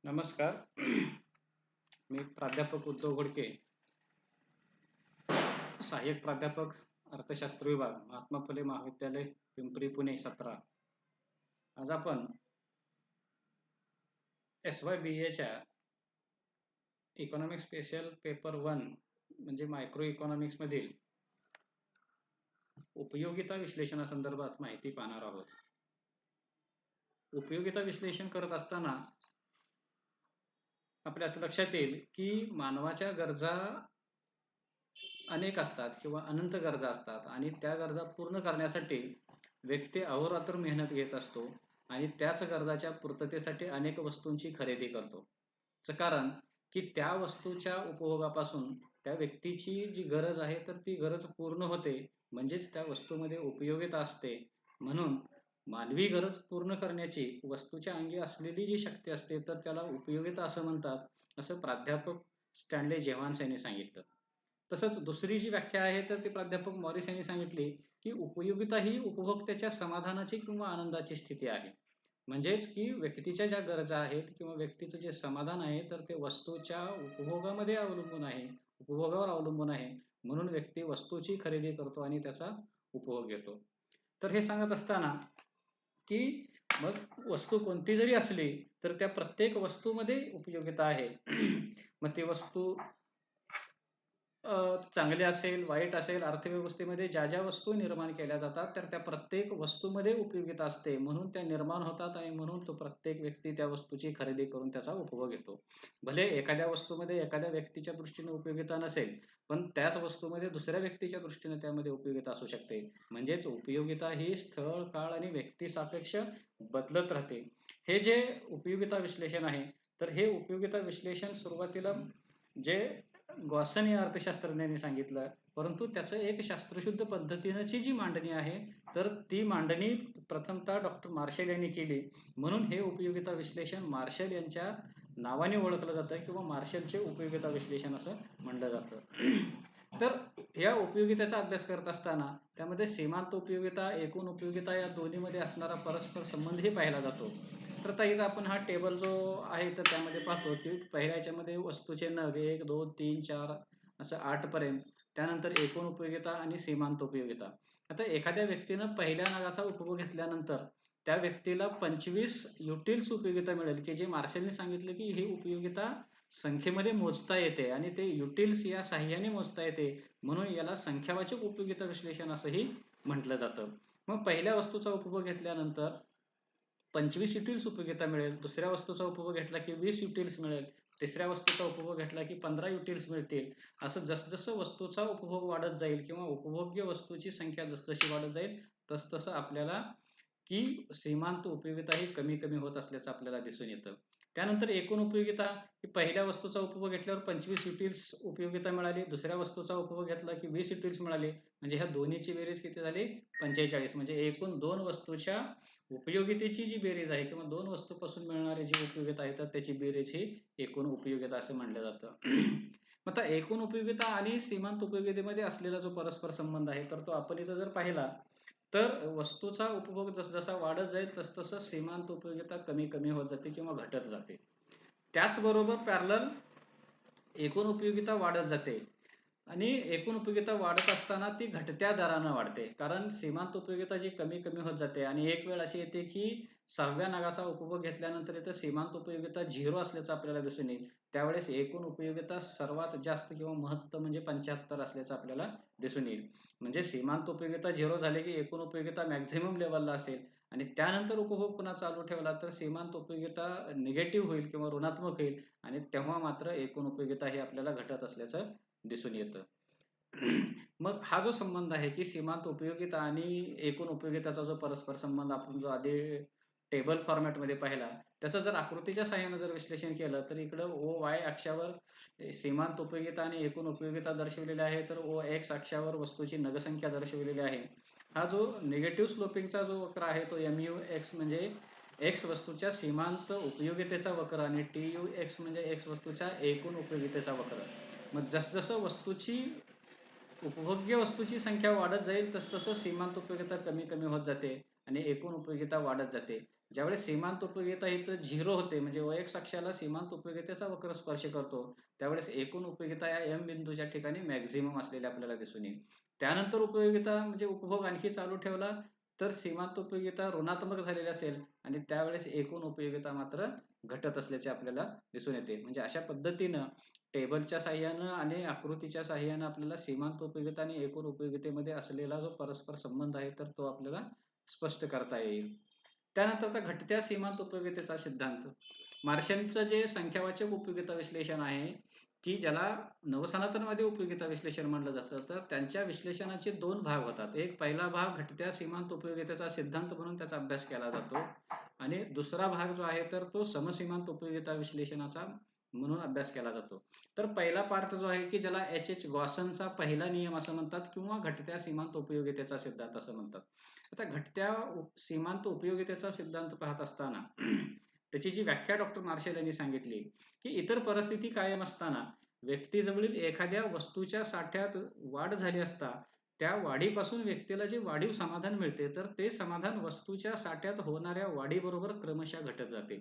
नमस्कार. मी प्राध्यापक उद्धव घोडके, सहाय्यक प्राध्यापक अर्थशास्त्र विभाग, महात्मा फुले महाविद्यालय, पिंपरी, पुणे 17. आज आपण SYBAच्या इकॉनॉमिक्स स्पेशल पेपर 1 म्हणजे मायक्रो इकॉनॉमिक्स मधील उपयोगिता विश्लेषणासंदर्भात माहिती पाहणार आहोत. उपयोगिता विश्लेषण करत असताना आपल्या असं लक्षात येईल की मानवाच्या गरजा अनेक असतात किंवा अनंत गरजा असतात आणि त्या गरजा पूर्ण करण्यासाठी व्यक्ती अहोरात्र मेहनत घेत असतो आणि त्याच गरजाच्या पूर्ततेसाठी अनेक वस्तूंची खरेदी करतो. कारण की त्या वस्तूच्या उपभोगापासून त्या व्यक्तीची जी गरज आहे तर ती गरज पूर्ण होते, म्हणजेच त्या वस्तूमध्ये उपयोगिता असते. म्हणून मानवी गरज पूर्ण करण्याची वस्तूच्या अंगी असलेली जी शक्ती असते तर त्याला उपयोगिता असं म्हणतात, असं प्राध्यापक स्टॅनले जेव्हान्स यांनी सांगितलं. तसंच दुसरी जी व्याख्या आहे तर ती प्राध्यापक मॉरिस यांनी सांगितली की उपयोगिता ही उपभोक्त्याच्या समाधानाची किंवा आनंदाची स्थिती आहे. म्हणजेच की व्यक्तीच्या ज्या गरजा आहेत किंवा व्यक्तीचं जे समाधान आहे तर ते वस्तूच्या उपभोगामध्ये अवलंबून आहे, उपभोगावर अवलंबून आहे. म्हणून व्यक्ती वस्तूची खरेदी करतो आणि त्याचा उपभोग घेतो. तर हे सांगत असताना की मग वस्तू कोणती जरी असली तर त्या प्रत्येक वस्तूमध्ये उपयोगिता आहे. मग ती वस्तू चांगली असेल, वाईट असेल, अर्थव्यवस्थेमध्ये ज्या ज्या वस्तू निर्माण केल्या जातात तर त्या प्रत्येक वस्तूमध्ये उपयोगिता असते. म्हणून त्या निर्माण होतात आणि म्हणून तो प्रत्येक व्यक्ती त्या वस्तूची खरेदी करून त्याचा उपभोग घेतो. भले एखाद्या वस्तूमध्ये एखाद्या व्यक्तीच्या दृष्टीने उपयोगिता नसेल, पण त्याच वस्तूमध्ये दुसऱ्या व्यक्तीच्या दृष्टीने त्यामध्ये उपयोगिता असू शकते. म्हणजेच उपयोगिता ही स्थळ, काळ आणि व्यक्ती सापेक्ष बदलत राहते. हे जे उपयोगिता विश्लेषण आहे तर हे उपयोगिता विश्लेषण सुरुवातीला जे गॉसन या अर्थशास्त्रज्ञांनी सांगितलं, परंतु त्याचं एक शास्त्रशुद्ध पद्धतीनेची जी मांडणी आहे तर ती मांडणी प्रथमतः डॉक्टर मार्शल यांनी केली. म्हणून हे उपयोगिता विश्लेषण मार्शल यांच्या नावाने ओळखलं जातं किंवा मार्शलचे उपयोगिता विश्लेषण असं म्हणलं जातं. तर या उपयोगितेचा अभ्यास करत असताना त्यामध्ये सीमांत उपयोगिता, एकूण उपयोगिता या दोन्हीमध्ये असणारा परस्पर संबंधही पाहिला जातो. तर आता इथं आपण हा टेबल जो आहे तर त्यामध्ये पाहतो की पहिल्या याच्यामध्ये वस्तूचे नग 1, 2, 3, 4 असं 8 पर्यंत, त्यानंतर एकूण उपयोगिता आणि सीमांत उपयोगिता. आता एखाद्या व्यक्तीनं पहिल्या नगाचा उपभोग घेतल्यानंतर त्या व्यक्तीला 25 युटिल्स उपयोगिता मिळेल, की जे मार्शलने सांगितलं की ही उपयोगिता संख्येमध्ये मोजता येते आणि ते युटिल्स या साह्याने मोजता येते. म्हणून याला संख्यावाचक उपयोगिता विश्लेषण असंही म्हटलं जातं. मग पहिल्या वस्तूचा उपभोग घेतल्यानंतर 25 युटिल्स उपयोगिता मिळेल, दुसऱ्या वस्तूचा उपभोग घेतला की 20 युटिल्स मिळेल, तिसऱ्या वस्तूचा उपभोग घेतला की 15 युटिल्स मिळतील. असं जसजसं वस्तूचा उपभोग वाढत जाईल किंवा उपभोग्य वस्तूची संख्या जसजशी वाढत जाईल तसतसं आपल्याला की सीमांत उपयोगिता ही कमी कमी होत असल्याचं आपल्याला दिसून येतं. त्यानंतर एकूण उपयोगिता ही पहिल्या वस्तूचा उपभोग घेतल्यावर 25 युटिल्स उपयोगिता मिळाली, दुसऱ्या वस्तूचा उपभोग घेतला की 20 युटिल्स मिळाली. म्हणजे ह्या दोन्हीची बेरीज किती झाली? 45. म्हणजे एकूण दोन वस्तूच्या उपयोगितेची जी बेरीज आहे किंवा दोन वस्तूपासून मिळणारी जी उपयोगिता आहे तर त्याची बेरीज ही एकूण उपयोगिता असं म्हणलं जातं. मग आता एकूण उपयोगिता आणि सीमांत उपयोगितेमध्ये असलेला जो परस्पर संबंध आहे तर तो आपण इथं जर पाहिला तर वस्तूचा उपभोग जसजसा वाढत जाईल तसतसं सीमांत उपयोगिता कमी कमी होत जाते किंवा घटत जाते. त्याचबरोबर पॅरलल एकूण उपयोगिता वाढत जाते आणि एकूण उपयोगिता वाढत असताना ती घटत्या दरानं वाढते. कारण सीमांत उपयोगिता जी कमी कमी होत जाते आणि एक वेळ अशी येते की 6व्या नगाचा उपभोग घेतल्यानंतर इथं सीमांत उपयोगिता 0 असल्याचं आपल्याला दिसून येईल. त्यावेळेस एकूण उपयोगिता सर्वात जास्त किंवा महत्तम म्हणजे 75 असल्याचं आपल्याला दिसून येईल. म्हणजे सीमांत उपयोगिता 0 झाली की एकूण उपयोगिता मॅक्झिमम लेवलला असेल आणि त्यानंतर उपभोग पुन्हा चालू ठेवला तर सीमांत उपयोगिता निगेटिव्ह होईल किंवा ऋणात्मक होईल आणि तेव्हा मात्र एकूण उपयोगिता ही आपल्याला घटत असल्याचं दिसून येतं. मग हा जो संबंध आहे की सीमांत उपयोगिता आणि एकूण उपयोगिताचा जो परस्पर संबंध आपण जो आधी टेबल फॉर्मॅटमध्ये पाहिला, त्याचं जर आकृतीच्या सहाय्याने जर विश्लेषण केलं तर इकडं OY अक्षावर सीमांत उपयोगिता आणि एकूण उपयोगिता दर्शवलेली आहे, तर OX अक्षावर वस्तूची नगसंख्या दर्शवलेली आहे. हा जो निगेटिव्ह स्लोपिंगचा जो वक्र आहे तो MUX म्हणजे X वस्तूच्या सीमांत उपयोगितेचा वक्र आणि TUX म्हणजे X वस्तूच्या एकूण उपयोगितेचा वक्र. मग जसजसं वस्तूची उपभोग्य वस्तूची संख्या वाढत जाईल तसतसं सीमांत उपयोगिता कमी कमी होत जाते आणि एकूण उपयोगिता वाढत जाते. ज्यावेळेस सीमांत उपयोगिता इथं 0 होते, म्हणजे x अक्षाला सीमांत उपयोगितेचा वक्र स्पर्श करतो, त्यावेळेस एकूण उपयोगिता या M बिंदूच्या ठिकाणी मॅक्झिमम असलेले आपल्याला दिसून येईल. त्यानंतर उपयोगिता म्हणजे उपभोग आणखी चालू ठेवला तर सीमांत उपयोगिता ऋणात्मक झालेली असेल आणि त्यावेळेस एकूण उपयोगिता मात्र घटत असल्याचे आपल्याला दिसून येते. म्हणजे अशा पद्धतीनं टेबलच्या साहाय्यानं आणि आकृतीच्या साहाय्यानं आपल्याला सीमांत उपयोगिता आणि एकूण उपयोगितेमध्ये असलेला जो परस्पर संबंध आहे तर तो आपल्याला स्पष्ट करता येईल. त्यानंतर आता घटत्या सीमांत उपयोगितेचा सिद्धांत. मार्शलचं जे संख्यावाचक उपयोगिता विश्लेषण आहे, की ज्याला नवसनातनवादी उपयोगिता विश्लेषण म्हटलं जातं, तर त्यांच्या विश्लेषणाचे 2 भाग होतात. एक पहिला भाग घटत्या सीमांत उपयोगितेचा सिद्धांत म्हणून त्याचा अभ्यास केला जातो आणि दुसरा भाग जो आहे तर तो समसीमांत उपयोगिता विश्लेषणाचा म्हणून अभ्यास केला जातो. तर पहिला पार्ट जो आहे की ज्याला H. गॉसनचा पहिला नियम असं म्हणतात किंवा घटत्या सीमांत उपयोगितेचा सिद्धांत असं म्हणतात. आता घटत्या सीमांत उपयोगितेचा सिद्धांत पाहत असताना त्याची जी व्याख्या डॉक्टर मार्शल यांनी सांगितली, की इतर परिस्थिती कायम असताना व्यक्तीजवळील एखाद्या वस्तूच्या साठ्यात वाढ झाली असता त्या वाढीपासून व्यक्तीला जे वाढीव समाधान मिळते, तर ते समाधान वस्तूच्या साठ्यात होणाऱ्या वाढीबरोबर क्रमशः घटत जाते.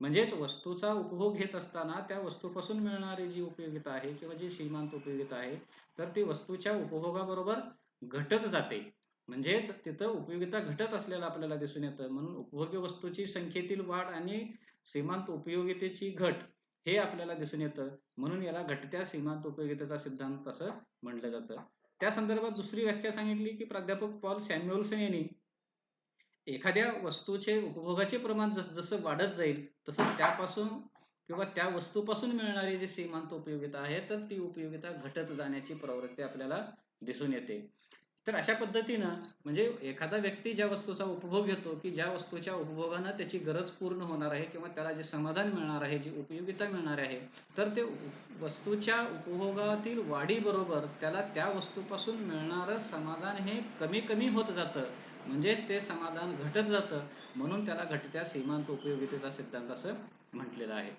म्हणजेच वस्तूचा उपभोग घेत असताना त्या वस्तूपासून मिळणारी जी उपयोगिता आहे किंवा जी सीमांत उपयोगिता आहे, तर ती वस्तूच्या उपभोगाबरोबर घटत जाते. म्हणजेच तिथं उपयोगिता घटत असलेलं आपल्याला दिसून येतं. म्हणून उपभोग्य वस्तूची संख्येतील वाढ आणि सीमांत उपयोगितेची घट हे आपल्याला दिसून येतं. म्हणून याला घटत्या सीमांत उपयोगितेचा सिद्धांत असं म्हटलं जातं. त्या संदर्भात दुसरी व्याख्या सांगितली की प्राध्यापक पॉल सॅम्युएल्सन यांनी एखाद्या वस्तूचे उपभोगाचे प्रमाण जसं वाढत जाईल तसं त्यापासून किंवा त्या वस्तूपासून मिळणारी जी सीमांत उपयोगिता आहे तर ती उपयोगिता घटत जाण्याची प्रवृत्ती आपल्याला दिसून येते. तर अशा पद्धतीनं म्हणजे एखादा व्यक्ती ज्या वस्तूचा उपभोग घेतो की ज्या वस्तूच्या उपभोगानं त्याची गरज पूर्ण होणार आहे किंवा त्याला जे समाधान मिळणार आहे, जी उपयोगिता मिळणार आहे, तर ते वस्तूच्या उपभोगातील वाढीबरोबर त्याला त्या वस्तूपासून मिळणारं समाधान हे कमी कमी होत जातं. म्हणजेच ते समाधान घटत जातं. म्हणून त्याला घटत्या सीमांत उपयोगितेचा सिद्धांत असं म्हटलेलं आहे.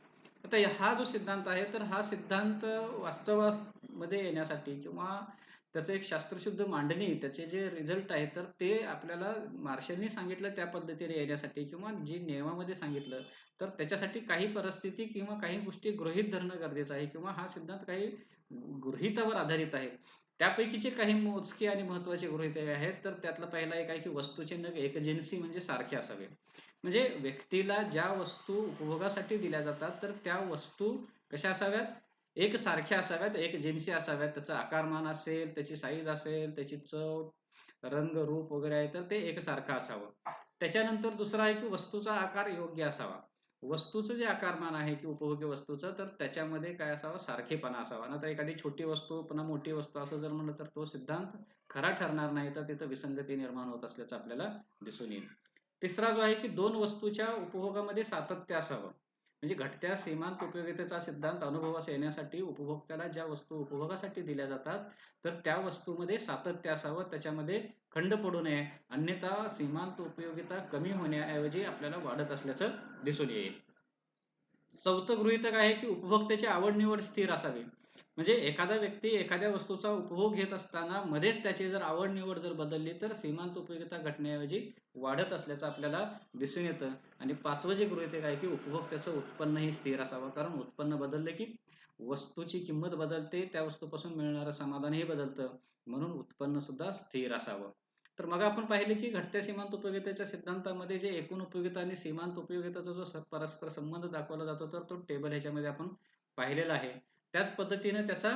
आता हा जो सिद्धांत आहे तर हा सिद्धांत वास्तवामध्ये येण्यासाठी किंवा त्याचं एक शास्त्रशुद्ध मांडणी, त्याचे जे रिझल्ट आहे तर ते आपल्याला मार्शलनी सांगितलं त्या पद्धतीने येण्यासाठी किंवा जे नियमामध्ये सांगितलं तर त्याच्यासाठी काही परिस्थिती किंवा काही गोष्टी गृहीत धरणं गरजेचं आहे किंवा हा सिद्धांत काही गृहीतावर आधारित आहे. त्यापैकीचे काही मोजके आणि महत्त्वाचे गृहीतक आहेत. तर त्यातला पहिला एक आहे की वस्तूचे नग एकजिन्सी म्हणजे सारखे असावे. म्हणजे व्यक्तीला ज्या वस्तू उपभोगासाठी दिल्या जातात तर त्या वस्तू कशा असाव्यात? एकसारख्या असाव्यात, एकजिन्सी असाव्यात. त्याचा आकारमान असेल, त्याची साईज असेल, त्याची चव, रंग, रूप वगैरे आहे तर ते एकसारखं असावं. त्याच्यानंतर दुसरं आहे की वस्तूचा आकार योग्य असावा. वस्तूचं जे आकारमान आहे की उपभोग्य वस्तूचं तर त्याच्यामध्ये काय असावं? सारखेपणा असावा. नाहीतर एखादी छोटी वस्तू पुन्हा मोठी वस्तू असं जर म्हणलं तर तो सिद्धांत खरा ठरणार नाही, तर तिथं विसंगती निर्माण होत असल्याचं आपल्याला दिसून येईल. तिसरा जो आहे की 2 वस्तूच्या उपभोगामध्ये सातत्य असावं. म्हणजे घटत्या सीमांत उपयोगितेचा सिद्धांत अनुभवास येण्यासाठी उपभोक्त्याला ज्या वस्तू उपभोगासाठी दिल्या जातात, तर त्या वस्तूमध्ये सातत्य असावं, त्याच्यामध्ये खंड पडू नये. अन्यथा सीमांत उपयोगिता कमी होण्याऐवजी आपल्याला वाढत असल्याचं दिसून येईल. चौथं गृहीतक आहे की उपभोक्त्याची आवड-निवड स्थिर असावी. म्हणजे एखादा व्यक्ती एखाद्या वस्तूचा उपभोग घेत असताना मध्येच त्याची जर आवड-निवड जर बदलली तर सीमांत उपयोगिता घटण्याऐवजी वाढत असल्याचं आपल्याला दिसून येतं. आणि 5वं जे गृहीतक आहे की उपभोक्त्याचं उत्पन्नही स्थिर असावं. कारण उत्पन्न बदललं की वस्तूची किंमत बदलते, त्या वस्तूपासून मिळणारं समाधानही बदलतं. म्हणून उत्पन्न सुद्धा स्थिर असावं. तर मग आपण पाहिले की घटत्या सीमांत उपयोगितेच्या सिद्धांतामध्ये जे एकूण उपयोगिता आणि सीमांत उपयोगिताचा जो परस्पर संबंध दाखवला जातो तर तो टेबल ह्याच्यामध्ये आपण पाहिलेला आहे. त्याच पद्धतीने त्याचा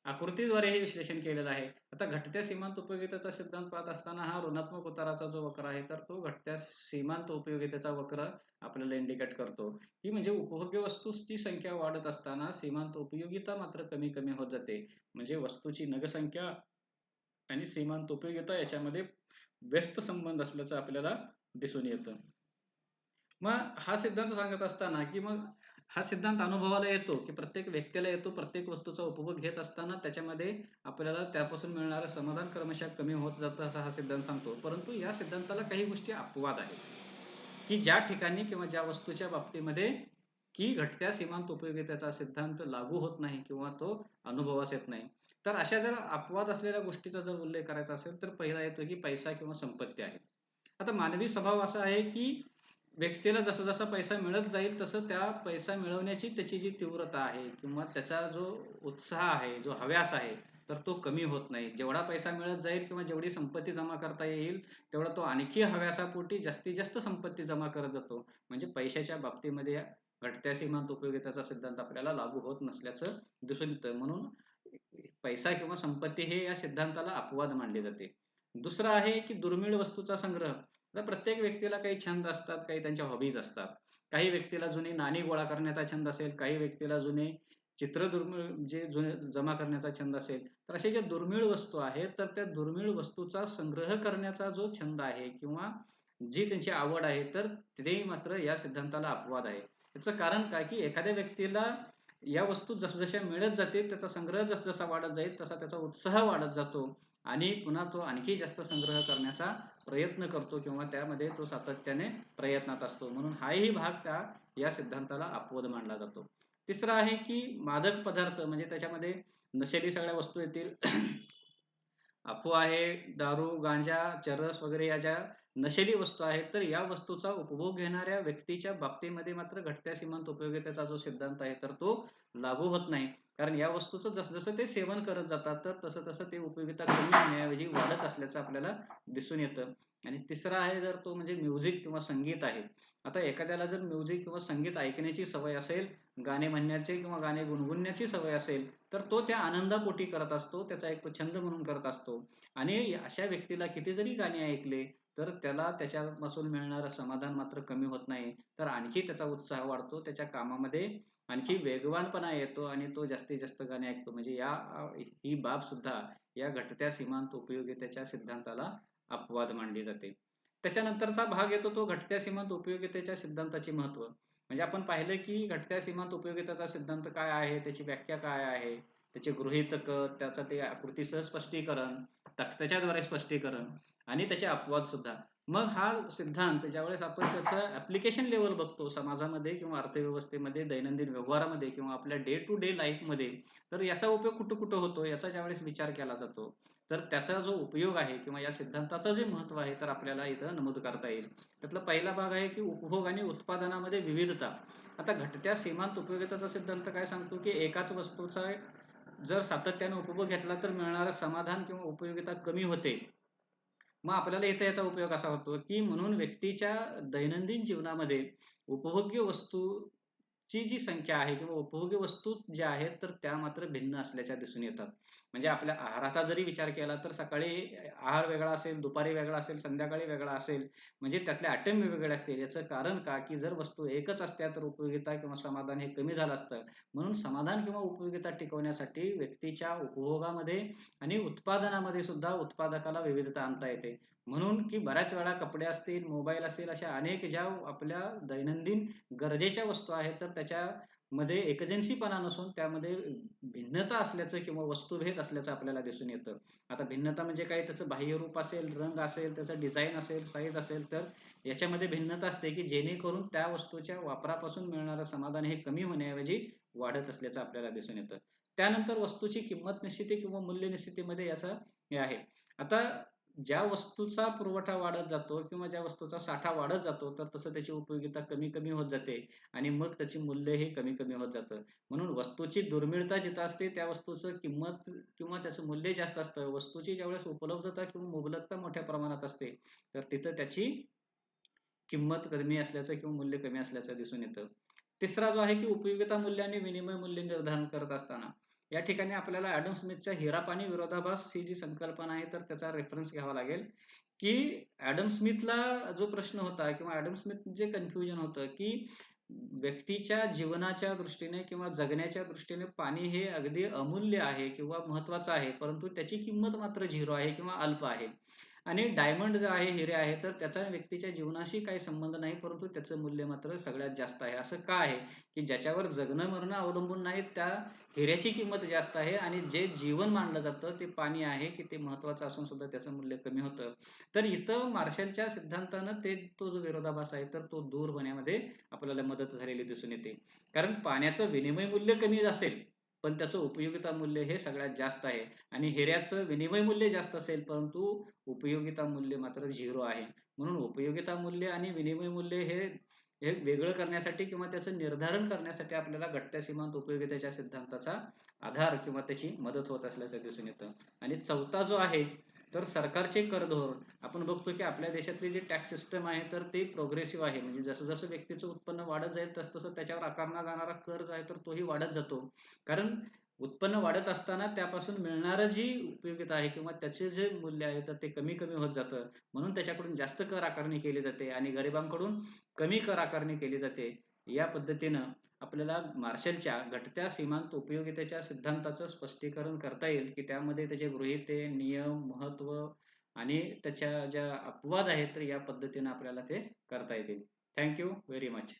आकृतीद्वारेही विश्लेषण केलेलं आहे. आता घटत्या सीमांत उपयोगितेचा सिद्धांत पाहत असताना हा ऋणात्मक उताराचा जो वक्र आहे तर तो घटत्या सीमांत उपयोगितेचा वक्र आपल्याला इंडिकेट करतो, की म्हणजे उपभोग्य वस्तूची संख्या वाढत असताना सीमांत उपयोगिता मात्र कमी कमी होत जाते. म्हणजे वस्तूची नगसंख्या आणि सीमांत उपयोगिता याच्यामध्ये व्यस्त संबंध असल्याचं आपल्याला दिसून येतं. मग हा सिद्धांत सांगत असताना, की मग हा सिद्धांत अनुभवाला येतो, की प्रत्येक व्यक्तीला येतो. प्रत्येक वस्तूचा उपभोग घेत असताना त्याच्यामध्ये आपल्याला त्यापासून मिळणारं समाधान क्रमशः कमी होत जातं असा हा सिद्धांत सांगतो. परंतु या सिद्धांताला काही गोष्टी अपवाद आहेत, की ज्या ठिकाणी किंवा ज्या वस्तूच्या बाबतीमध्ये की घटत्या सीमांत उपयोगितेचा सिद्धांत लागू होत नाही किंवा तो अनुभवास येत नाही. तर अशा जर अपवाद असलेल्या गोष्टीचा जर उल्लेख करायचा असेल तर पहिला येतो की पैसा किंवा संपत्ती आहे. आता मानवी स्वभाव असा आहे की व्यक्तीला जसा-जसा पैसा मिळत जाईल, तसं त्या पैसा मिळवण्याची त्याची जी तीव्रता आहे किंवा त्याचा जो उत्साह आहे, जो हव्यास आहे, तर तो कमी होत नाही. जेवढा पैसा मिळत जाईल किंवा जेवढी संपत्ती जमा करता येईल, तेवढा तो आणखी हव्यासापोटी जास्तीत जास्त संपत्ती जमा करत जातो. म्हणजे पैशाच्या बाबतीमध्ये घटत्या सीमांत उपयोगिताचा सिद्धांत आपल्याला लागू होत नसल्याचं दिसून येतं. म्हणून पैसा किंवा संपत्ती हे या सिद्धांताला अपवाद मानले जाते. दुसरं आहे, की दुर्मिळ वस्तूचा संग्रह. आता प्रत्येक व्यक्तीला काही छंद असतात, काही त्यांच्या हॉबीज असतात. काही व्यक्तीला जुनी नाणी गोळा करण्याचा छंद असेल, काही व्यक्तीला जुने चित्र दुर्मिळ जे जुने जमा करण्याचा छंद असेल. तर अशा ज्या दुर्मिळ वस्तू आहेत, तर त्या दुर्मिळ वस्तूचा संग्रह करण्याचा जो छंद आहे किंवा जी त्यांची आवड आहे, तर ते मात्र या सिद्धांताला अपवाद आहे. याचं कारण काय, की एखाद्या व्यक्तीला या वस्तू जसजशा मिळत जातील, त्याचा संग्रह जसजसा वाढत जाईल, तसा त्याचा उत्साह वाढत जातो आणि पुन्हा तो आणखी जास्त संग्रह करण्याचा प्रयत्न करतो किंवा त्यामध्ये तो सातत्याने प्रयत्नात असतो. म्हणून हाही भाग या सिद्धांताला अपवाद मानला जातो. तिसरं आहे, की मादक पदार्थ म्हणजे त्याच्यामध्ये नशेली सगळ्या वस्तू येतील. अफवा आहे, दारू, गांजा, चरस वगैरे या ज्या नशेली वस्तू आहेत, तर या वस्तूचा उपभोग घेणाऱ्या व्यक्तीच्या बाबतीमध्ये मात्र घटत्या सीमांत उपयोगितेचा जो सिद्धांत आहे, तर तो लागू होत नाही. कारण या वस्तूचं जसं-जसं ते सेवन करत जातात, तर तसं-तसं ते उपयोगिता कमी होण्याऐवजी वाढत असल्याचं आपल्याला दिसून येतं. आणि तिसरा आहे जर तो म्हणजे म्युझिक किंवा संगीत आहे. आता एखाद्याला जर म्युझिक किंवा संगीत ऐकण्याची सवय असेल, गाणे म्हणण्याची किंवा गाणे गुणगुणण्याची सवय असेल, तर तो त्या आनंदापोटी करत असतो. त्याचा एक तो छंद म्हणून करत असतो. आणि अशा व्यक्तीला किती जरी गाणी ऐकले, तर त्याला त्याच्यापासून मिळणारं समाधान मात्र कमी होत नाही. तर आणखी त्याचा उत्साह वाढतो. त्याच्या कामामध्ये आणखी वेगवानपणा येतो आणि तो जास्तीत जास्त गाणी ऐकतो. म्हणजे ही बाबसुद्धा या घटत्या सीमांत उपयोगितेच्या सिद्धांताला अपवाद मानली जाते. त्याच्यानंतरचा भाग येतो तो घटत्या सीमांत उपयोगितेच्या सिद्धांताचे महत्त्व. म्हणजे आपण पाहिलं की घटत्या सीमांत उपयोगिताचा सिद्धांत काय आहे, त्याची व्याख्या काय आहे, त्याचे गृहीतक, त्याचं ते आकृतीसह स्पष्टीकरण, तक्त्याच्याद्वारे स्पष्टीकरण आणि त्याचे अपवाद सुद्धा. मग हा सिद्धांत ज्यावेळेस आपण त्याचं ॲप्लिकेशन लेव्हल बघतो समाजामध्ये किंवा अर्थव्यवस्थेमध्ये, दैनंदिन व्यवहारामध्ये किंवा आपल्या डे टू डे लाईफमध्ये, तर याचा उपयोग कुठं-कुठं होतो याचा ज्यावेळेस विचार केला जातो, तर त्याचा जो उपयोग आहे किंवा या सिद्धांताचं जे महत्त्व आहे, तर आपल्याला इथं नमूद करता येईल. त्यातला पहिला भाग आहे की उपभोग आणि उत्पादनामध्ये विविधता. आता घटत्या सीमांत उपयोगिताचा सिद्धांत काय सांगतो, की एकाच वस्तूचा जर सातत्याने उपभोग घेतला तर मिळणारं समाधान किंवा उपयोगिता कमी होते. मग आपल्याला इथे याचा उपयोग असा होतो, की म्हणून व्यक्तीच्या दैनंदिन जीवनामध्ये उपभोग्य वस्तूची जी संख्या आहे किंवा उपभोग्य वस्तू ज्या आहेत, तर त्या मात्र भिन्न असल्याच्या दिसून येतात. म्हणजे आपल्या आहाराचा जरी विचार केला, तर सकाळी आहार वेगळा असेल, दुपारी वेगळा असेल, संध्याकाळी वेगळा असेल. म्हणजे त्यातले आयटम वेगवेगळे असतील. याचं कारण का, की जर वस्तू एकच असत्या, तर उपयोगिता किंवा समाधान हे कमी झालं असतं. म्हणून समाधान किंवा उपयोगिता टिकवण्यासाठी व्यक्तीच्या उपभोगामध्ये आणि उत्पादनामध्ये सुद्धा उत्पादकाला विविधता आणता येते. म्हणून की बऱ्याच वेळा कपडे असतील, मोबाईल असेल, अशा अनेक ज्या आपल्या दैनंदिन गरजेच्या वस्तू आहेत, तर त्याच्यामध्ये एकजिनसीपणा नसून त्यामध्ये भिन्नता असल्याचं किंवा वस्तुभेद असल्याचं आपल्याला दिसून येतं. आता भिन्नता म्हणजे काय? त्याचं बाह्यरूप असेल, रंग असेल, त्याचं डिझाइन असेल, साईज असेल, तर याच्यामध्ये भिन्नता असते, की जेणेकरून त्या वस्तूच्या वापरापासून मिळणारं समाधान हे कमी होण्याऐवजी वाढत असल्याचं आपल्याला दिसून येतं. त्यानंतर वस्तूची किंमत निश्चिती किंवा मूल्य निश्चितीमध्ये याचं हे आहे. आता ज्या वस्तूचा पुरवठा वाढत जातो किंवा ज्या वस्तूचा साठा वाढत जातो, तर तसं त्याची उपयोगिता कमी-कमी होत जाते आणि मग त्याची मूल्य हे कमी-कमी होत जातं. म्हणून वस्तूची दुर्मिळता जिथं असते, त्या वस्तूचं किंमत किंवा त्याचं मूल्य जास्त असतं. वस्तूची ज्यावेळेस उपलब्धता किंवा मुबलकता मोठ्या प्रमाणात असते, तर तिथं त्याची किंमत कमी असल्याचं किंवा मूल्य कमी असल्याचं दिसून येतं. तिसरा जो आहे की उपयोगिता मूल्य आणि विनिमय मूल्य निर्धारण करत असताना, या ठिकाणी आपल्याला ॲडम स्मिथच्या हेरापानी विरोधाभास ही जी संकल्पना आहे, तर त्याचा रेफरन्स घ्यावा लागेल, की ॲडम स्मिथला जो प्रश्न होता किंवा ॲडम स्मिथ जे कन्फ्युजन होतं, की व्यक्तीच्या जीवनाच्या दृष्टीने किंवा जगण्याच्या दृष्टीने पाणी हे अगदी अमूल्य आहे किंवा महत्त्वाचं आहे, परंतु त्याची किंमत मात्र 0 आहे किंवा अल्प आहे. आणि डायमंड जे आहे, हिरे आहे, तर त्याचा व्यक्तीच्या जीवनाशी काही संबंध नाही, परंतु त्याचं मूल्य मात्र सगळ्यात जास्त आहे. असं का आहे? की ज्याच्यावर जगणं-मरणं अवलंबून नाही, त्या हिऱ्याची किंमत जास्त आहे आणि जे जीवन मानलं जातं, ते पाणी आहे, की ते महत्त्वाचं असून सुद्धा त्याचं मूल्य कमी होतं. तर इथं मार्शलच्या सिद्धांतानं तो जो विरोधाभास आहे, तर तो दूर होण्यामध्ये आपल्याला मदत झालेली दिसून येते. कारण पाण्याचं विनिमय मूल्य कमी असेल, पण त्याचं उपयोगिता मूल्य हे सगळ्यात जास्त आहे आणि हिऱ्याचं विनिमय मूल्य जास्त असेल, परंतु उपयोगिता मूल्य मात्र 0 आहे. म्हणून उपयोगिता मूल्य आणि विनिमय मूल्य हे हे वेगळं करण्यासाठी किंवा त्याचं निर्धारण करण्यासाठी आपल्याला घटत्या सीमांत उपयोगितेच्या सिद्धांताचा आधार किंवा त्याची मदत होत असल्याचं दिसून येतं. आणि चौथा जो आहे तर सरकारचे कर धोरण. आपण बघतो की आपल्या देशातली जी टॅक्स सिस्टम आहे तर ते प्रोग्रेसिव्ह आहे. म्हणजे जसं जसं व्यक्तीचं उत्पन्न वाढत जाईल तसं त्याच्यावर आकारला जाणारा कर जो आहे तर तोही वाढत जातो. कारण उत्पन्न वाढत असताना त्यापासून मिळणारं जी उपयोगिता आहे किंवा त्याचे जे मूल्य आहे तर ते कमी कमी होत जातं. म्हणून त्याच्याकडून जास्त कर आकारणी केली जाते आणि गरिबांकडून कमी कर आकारणी केली जाते. या पद्धतीनं आपल्याला मार्शलच्या घटत्या सीमांत उपयोगितेच्या सिद्धांताचं स्पष्टीकरण करता येईल की त्यामध्ये त्याचे गृहीते, नियम, महत्त्व आणि त्याच्या ज्या अपवाद आहेत तर या पद्धतीनं आपल्याला ते करता येतील. Thank you very much.